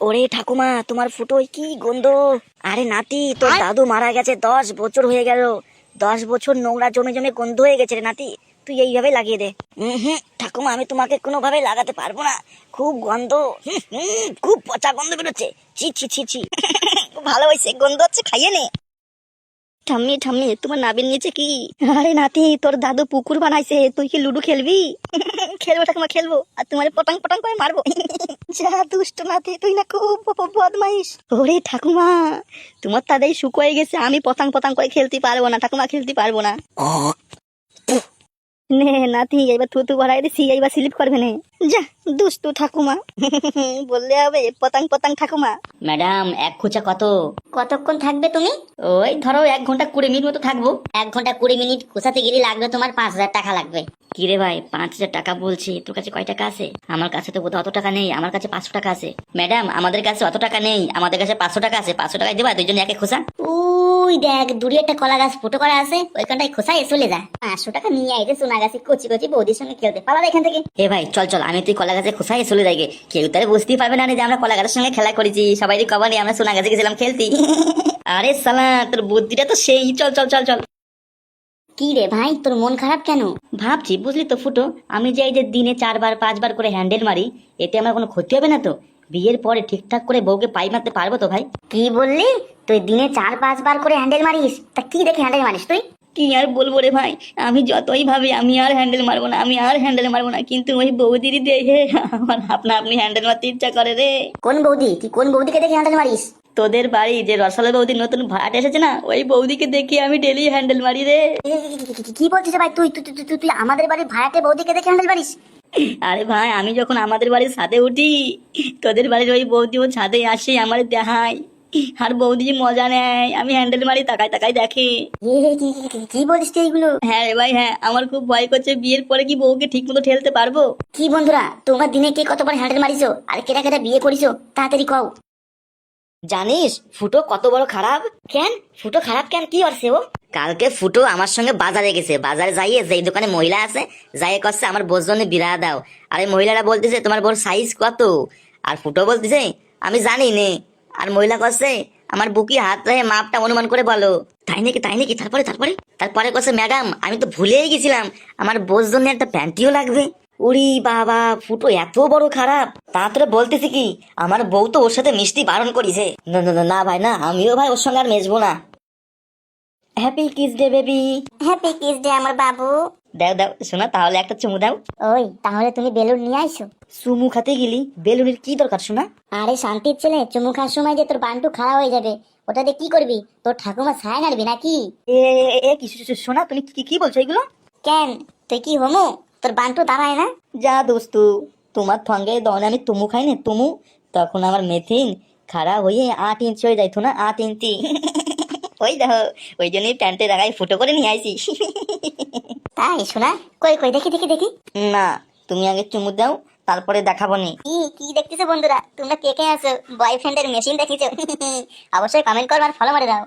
ওরে ঠাকুমা, তোমার ফুটোয় কি গন্ধ! আরে নাতি, তোর দাদু মারা গেছে 10 বছর হয়ে গেল। 10 বছর নোংরা জমে জমে গন্ধ হয়ে গেছে রে নাতি। তুই এইভাবে লাগিয়ে দে। ঠাকুমা, আমি তোমাকে কোনোভাবে লাগাতে পারবো না। খুব গন্ধ। খুব পচা গন্ধ বেরোচ্ছে। ছি ছি ছি ছি। ভালো হয়েছে, গন্ধ হচ্ছে, খাইয়ে নে। ঠাম্মি ঠাম্মি, তোমার নাবির নিচে কি? আরে নাতি, তোর দাদু পুকুর বানাইছে, তুই কি লুডো খেলবি? খেলবো ঠাকুমা, খেলবো, আর তোমার পটাং পটাং করে মারবো। যা দুষ্ট নাতি, তুই না খুব বদমাইশ। ওরে ঠাকুমা, তোমার তাদের শুকোয় গেছে, আমি পতাং পতাং করে খেলতে পারবো না ঠাকুমা, খেলতে পারবো না। নে নাতি, এবার থুতু বাড়াই দিছি, এইবার স্লিপ করবে নে। যা দুষ্টু ঠাকুমা। বললে হবে পতাং পতাং ঠাকুমা। ম্যাডাম, এক খোঁচা কত? কতক্ষণ থাকবে তুমি? ওই ধরো 1 ঘন্টা 20 মিনিট মতো থাকবো। 1 ঘন্টা 20 মিনিট খোঁচাতে গেলে লাগবে তোমার 5,000 টাকা লাগবে। কিরে ভাই, 5,000 টাকা বলছি, তোর কাছে কয় টাকা আছে? আমার কাছে তো বোধহয় অত টাকা নেই, আমার কাছে 500 টাকা আছে। ম্যাডাম, আমাদের কাছে অত টাকা নেই, আমাদের কাছে 500 টাকা আছে। 500 টাকায় দেবা দুইজন একে খোঁচা? ওই দেখ, দূরে একটা কলা গাছ ফুটো করা আছে, ওইখানটায় খোঁচায় চলে যা। 500 টাকা নিয়ে আইতে সোনা গাছে কচি কচি বৌদির সঙ্গে খেলতে পালা এখান থেকে। হে ভাই, চল চল, আমি তুই কলা গাছে খোঁচাই চলে যাই গে। কেউ তারে বুঝতেই পারবে না যে আমরা কলা গাছের সঙ্গে খেলা করেছি। সবাই কবা নিয়ে আমরা সোনা গাছে গেছিলাম খেলতে। আরে সালা, তোর বুদ্ধিটা তো সেই। চল চল চল চল। কি রে ভাই, তোর মন খারাপ কেন? ভাবছি বুঝলি তো ফুটো, আমি যে এই যে দিনে 4 বার 5 বার করে হ্যান্ডেল মারি, এতে আমার কোনো ক্ষতি হবে না তো? বিয়ের পরে ঠিকঠাক করে বউকে পাই মারতে পারবো তো ভাই? কি বললি? তুই দিনে 4-5 বার করে হ্যান্ডেল মারিস? তা কি দেখে হ্যান্ডেল মারিস তুই? কি আর বলবো রে ভাই, আমি যতই ভাবি আমি আর হ্যান্ডেল মারবো না, আমি আর হ্যান্ডেল মারবো না, কিন্তু ওই বৌদির দেখে আমার আপনা আপনি হ্যান্ডেল মারতে ইচ্ছা করে রে। কোন বৌদি? তুই কোন বৌদিকে দেখে হ্যান্ডেল মারিস? তোদের বাড়ি যে রসালো বৌদির নতুন ভাড়াট এসেছে না, ওই বৌদিকে দেখে আমি ডেলি হ্যান্ডেল মারি রে। কি বলছিস ভাই? তুই তুই তুই তুই- তুই আমাদের বাড়ির ভাড়াটে বৌদিকে দেখে হ্যান্ডেল মারিস? আরে ভাই, আমি যখন আমাদের বাড়ির ছাদে উঠি, তোদের বাড়ির ওই বৌদি ও ছাদে আসে, আমার দেখায়, আর বৌদি যে মজা নেয়, আমি হ্যান্ডেল মারি, তাকায় তাকায় দেখে। কি বলিস তুই এগুলো? হ্যাঁ রে ভাই, হ্যাঁ, আমার খুব ভয় করছে, বিয়ের পরে কি বউকে ঠিক মতো ঠেলতে পারবো? কি বন্ধুরা, তোমরা দিনে কে কতবার হ্যান্ডেল মারিছো আর কেটা কেটা বিয়ে করিছো? তাড়াতাড়ি কও। জানিস ফুটো কত বড় খারাপ? কেন ফুটো খারাপ? কেন, কি করছে ও? কালকে ফুটো আমার সঙ্গে বাজারে গেছে, বাজারে যাইয়ে যেই দোকানে মহিলা আছে, যাইয়ে করছে আমার বোর জন্য বিড়া দাও। আর এই মহিলারা বলতেছে তোমার বোর সাইজ কত? আর ফুটো বলতেছে আমি জানি নে। আর মহিলা করছে আমার বুকি হাত রেখে মাপটা অনুমান করে বলো। তাই নাকি, তাই নাকি? তারপরে তারপরে তারপরে করছে ম্যাডাম, আমি তো ভুলেই গেছিলাম, আমার বোর জন্য একটা প্যান্টিও লাগবে। উরি বাবা, ফুটো এত বড় খারাপ! তাড়াতাড়ি বলতেছি কি, আমার বউ তো ওর সাথে মিষ্টি বারণ করেছে। না না না না ভাই, না, আমিও ভাই ওর সঙ্গে আর মেশবো না। Happy kiss day baby. Happy kiss day আমার বাবু। দাও দাও শোনা, তাহলে একটা চুমু দাও। ওই তাহলে তুমি বেলুন নিয়ে আইসো। চুমু খাতে গেলি বেলুনের কি দরকার শোনা? আরে শান্তির ছেলে, চুমু খাওয়ার সময় যে তোর বান্টু খারাপ হয়ে যাবে, ওটা দিয়ে কি করবি? তোর ঠাকুমা ছায়া নাড়বি নাকি? এ এ কি শোনা, তুমি কি কি বলছো এগুলো? কেন, তুই কি হমু? তোর বান্টু দাঁড়ায় না? যা দোস্তু, তোমার সঙ্গে দনে আমি তুমু খাই না, তুমু তখন আমার মেথিন খারাপ হয়ে 8 ইঞ্চি হয়ে যাইতো না, 8 ইঞ্চি। ওই দেখো, ওই জন্যই প্যান্টে লাগাই ফুটো করে নিয়ে আইছি। তাই শোনা? কই কই, দেখি দেখি দেখি। না, তুমি আগে চুমু দাও, তারপরে দেখাবো নি। কি কি দেখতেছো বন্ধুরা? তোমরা কে কে আছো? বয়ফ্রেন্ডের মেশিন দেখিছো? অবশ্যই কমেন্ট করবার, ফলো মারে দাও।